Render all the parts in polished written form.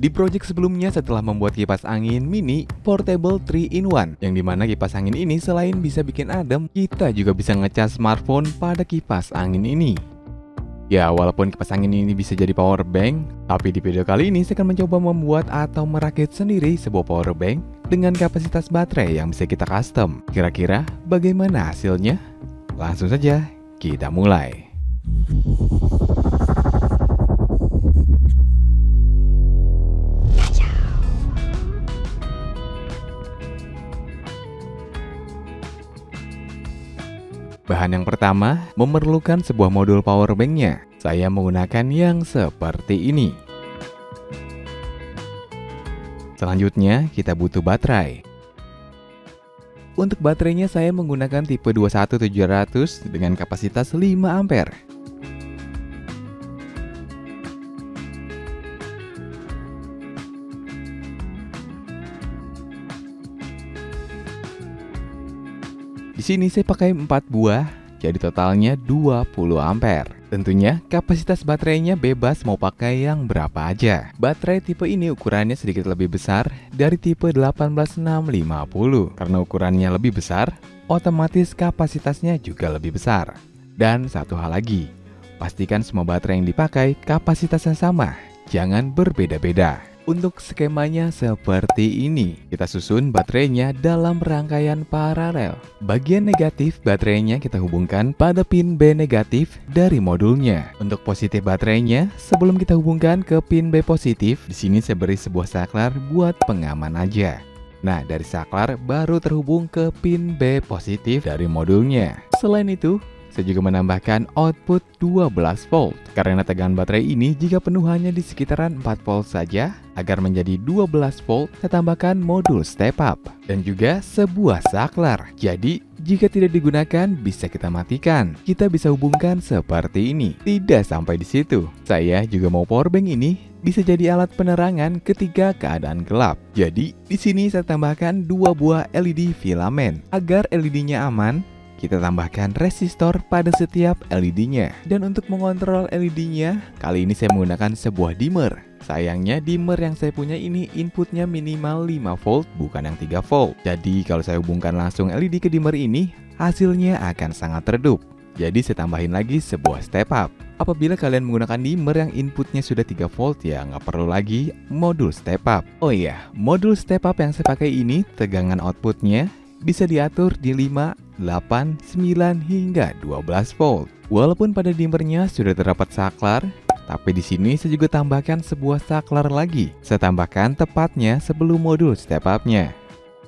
Di project sebelumnya setelah membuat kipas angin mini portable 3-in-1, yang dimana kipas angin ini selain bisa bikin adem, kita juga bisa ngecas smartphone pada kipas angin ini. Ya, walaupun kipas angin ini bisa jadi power bank, tapi di video kali ini saya akan mencoba membuat atau merakit sendiri sebuah power bank dengan kapasitas baterai yang bisa kita custom. Kira-kira bagaimana hasilnya? Langsung saja kita mulai. Bahan yang pertama, memerlukan sebuah modul power bank-nya. Saya menggunakan yang seperti ini. Selanjutnya, kita butuh baterai. Untuk baterainya saya menggunakan tipe 21700 dengan kapasitas 5 ampere. Di sini saya pakai 4 buah, jadi totalnya 20 ampere. Tentunya kapasitas baterainya bebas mau pakai yang berapa aja. Baterai tipe ini ukurannya sedikit lebih besar dari tipe 18650. Karena ukurannya lebih besar, otomatis kapasitasnya juga lebih besar. Dan satu hal lagi, pastikan semua baterai yang dipakai kapasitasnya sama, jangan berbeda-beda. Untuk skemanya seperti ini, kita susun baterainya dalam rangkaian paralel. Bagian negatif baterainya kita hubungkan pada pin B negatif dari modulnya. Untuk positif baterainya, sebelum kita hubungkan ke pin B positif, di sini saya beri sebuah saklar buat pengaman aja. Nah, dari saklar baru terhubung ke pin B positif dari modulnya. Selain itu, saya juga menambahkan output 12 volt. Karena tegangan baterai ini jika penuh hanya di sekitaran 4 volt saja, agar menjadi 12 volt, saya tambahkan modul step up dan juga sebuah saklar. Jadi, jika tidak digunakan, bisa kita matikan. Kita bisa hubungkan seperti ini. Tidak sampai di situ, saya juga mau powerbank ini bisa jadi alat penerangan ketika keadaan gelap. Jadi, di sini saya tambahkan 2 buah LED filamen agar LED-nya aman. Kita tambahkan resistor pada setiap LED-nya. Dan untuk mengontrol LED-nya, kali ini saya menggunakan sebuah dimmer. Sayangnya dimmer yang saya punya ini inputnya minimal 5 volt bukan yang 3 volt. Jadi kalau saya hubungkan langsung LED ke dimmer ini, hasilnya akan sangat redup. Jadi saya tambahin lagi sebuah step up. Apabila kalian menggunakan dimmer yang inputnya sudah 3 volt, ya nggak perlu lagi modul step up. Oh iya, modul step up yang saya pakai ini tegangan outputnya bisa diatur di 5, 8, 9 hingga 12 volt. Walaupun pada dimmernya sudah terdapat saklar, tapi di sini saya juga tambahkan sebuah saklar lagi. Saya tambahkan tepatnya sebelum modul step up-nya.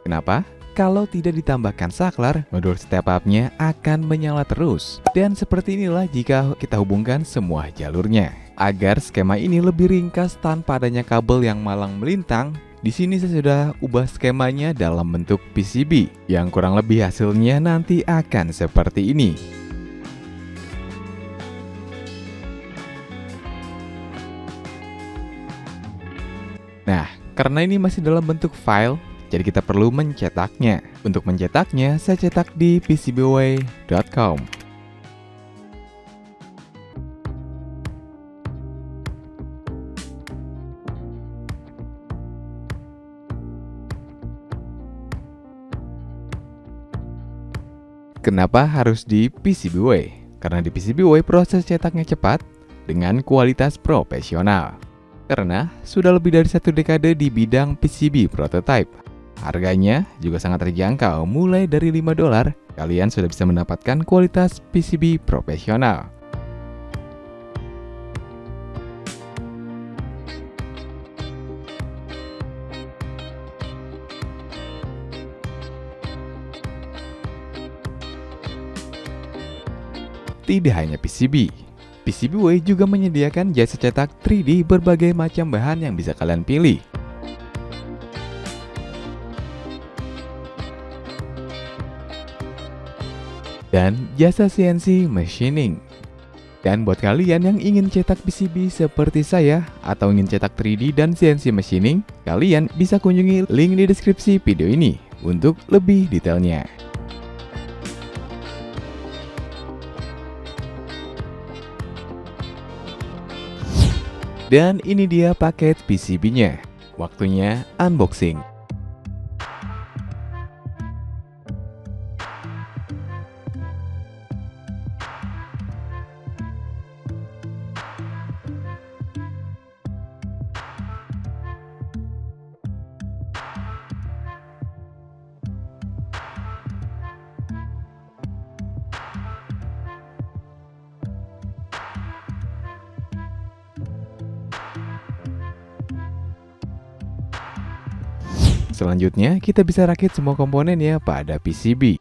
Kenapa? Kalau tidak ditambahkan saklar, modul step up-nya akan menyala terus. Dan seperti inilah jika kita hubungkan semua jalurnya. Agar skema ini lebih ringkas tanpa adanya kabel yang malang melintang, di sini saya sudah ubah skemanya dalam bentuk PCB, yang kurang lebih hasilnya nanti akan seperti ini. Nah, karena ini masih dalam bentuk file, jadi kita perlu mencetaknya. Untuk mencetaknya, saya cetak di PCBWay.com. Kenapa harus di PCBWay? Karena di PCBWay proses cetaknya cepat dengan kualitas profesional. Karena sudah lebih dari 1 dekade di bidang PCB prototype. Harganya juga sangat terjangkau, mulai dari $5, kalian sudah bisa mendapatkan kualitas PCB profesional. Tidak hanya PCB, PCBWay juga menyediakan jasa cetak 3D berbagai macam bahan yang bisa kalian pilih. Dan jasa CNC machining. Dan buat kalian yang ingin cetak PCB seperti saya atau ingin cetak 3D dan CNC machining, kalian bisa kunjungi link di deskripsi video ini untuk lebih detailnya. Dan ini dia paket PCB-nya. Waktunya unboxing. Selanjutnya, kita bisa rakit semua komponen ya pada PCB.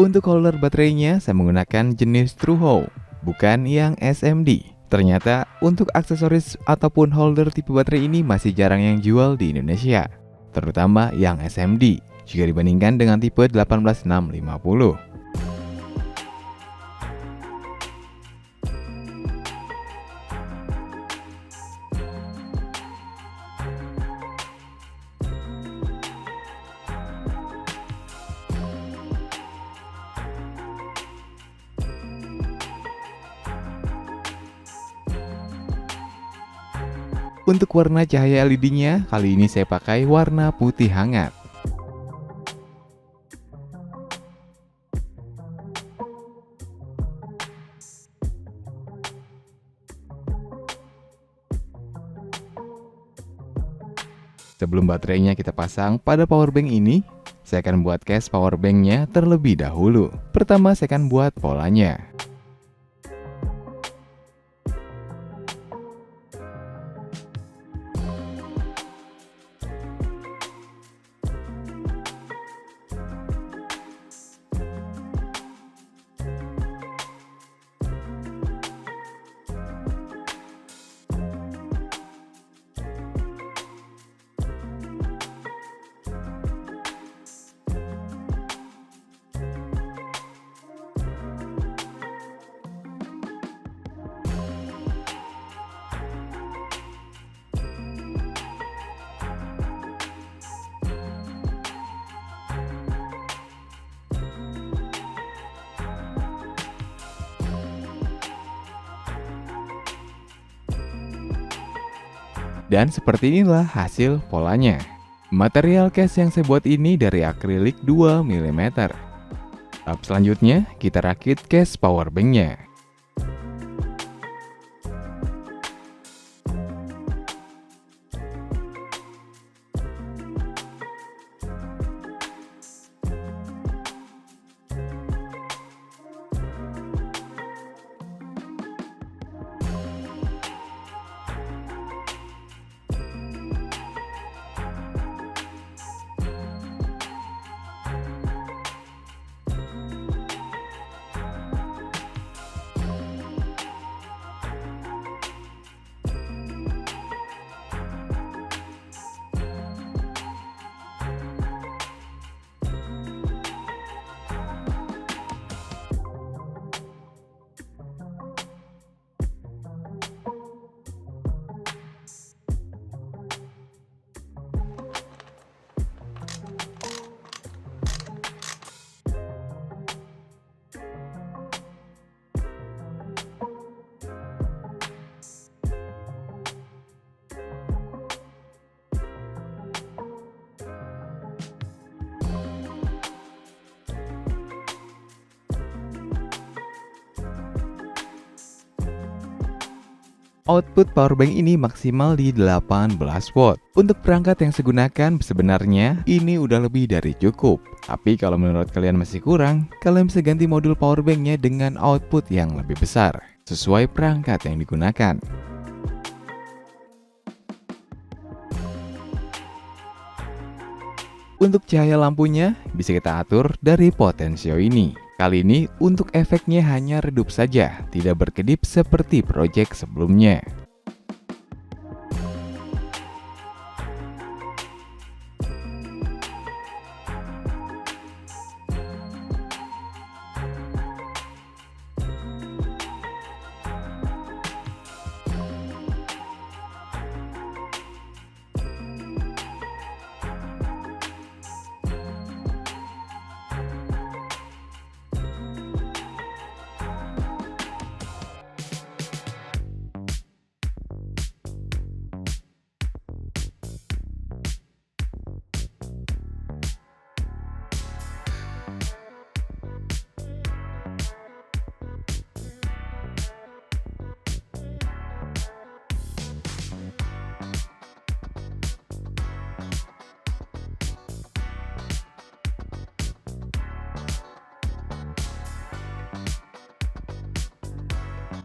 Untuk holder baterainya, saya menggunakan jenis Truehoe, bukan yang SMD. Ternyata, untuk aksesoris ataupun holder tipe baterai ini masih jarang yang jual di Indonesia, terutama yang SMD, jika dibandingkan dengan tipe 18650. Untuk warna cahaya LED-nya, kali ini saya pakai warna putih hangat. Sebelum baterainya kita pasang pada powerbank ini, saya akan buat case powerbanknya terlebih dahulu. Pertama, saya akan buat polanya. Dan seperti inilah hasil polanya. Material case yang saya buat ini dari akrilik 2 mm. Tahap selanjutnya, kita rakit case powerbanknya. Output powerbank ini maksimal di 18 watt. Untuk perangkat yang saya gunakan sebenarnya ini udah lebih dari cukup. Tapi kalau menurut kalian masih kurang, kalian bisa ganti modul powerbanknya dengan output yang lebih besar, sesuai perangkat yang digunakan. Untuk cahaya lampunya bisa kita atur dari potensio ini. Kali ini untuk efeknya hanya redup saja, tidak berkedip seperti project sebelumnya.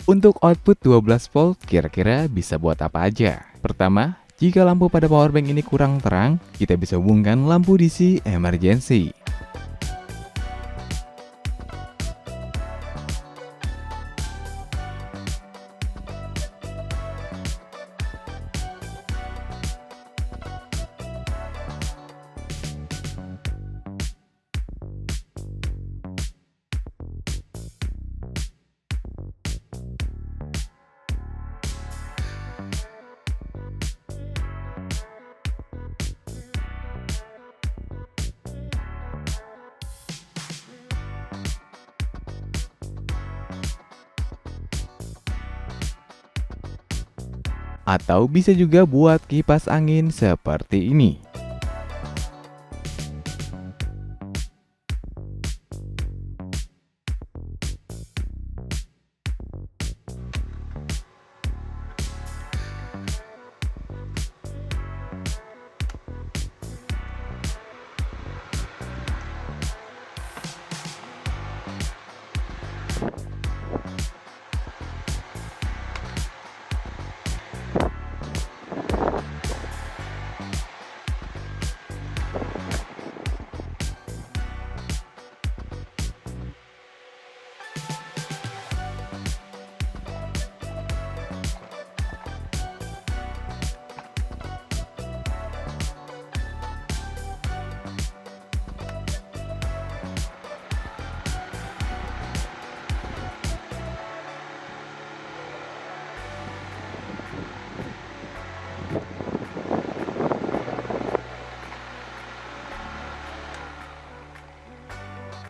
Untuk output 12 volt kira-kira bisa buat apa aja? Pertama, jika lampu pada powerbank ini kurang terang, kita bisa hubungkan lampu DC emergency. Atau bisa juga buat kipas angin seperti ini.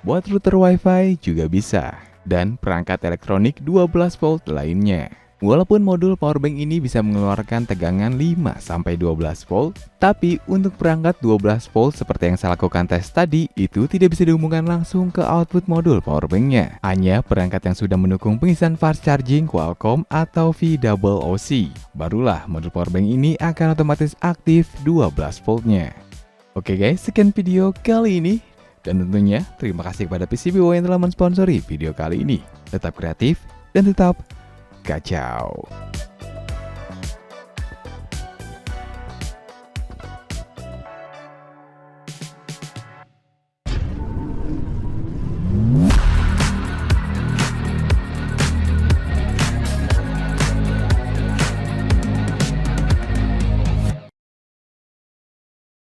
Buat router WiFi juga bisa, dan perangkat elektronik 12 volt lainnya. Walaupun modul powerbank ini bisa mengeluarkan tegangan 5-12 volt, tapi untuk perangkat 12 volt seperti yang saya lakukan tes tadi, itu tidak bisa dihubungkan langsung ke output modul powerbanknya. Hanya perangkat yang sudah mendukung pengisian fast charging Qualcomm atau VOOC. Barulah modul powerbank ini akan otomatis aktif 12 voltnya. Oke guys, sekian video kali ini. Dan tentunya terima kasih kepada PCBWay yang telah mensponsori video kali ini. Tetap kreatif dan tetap kacau.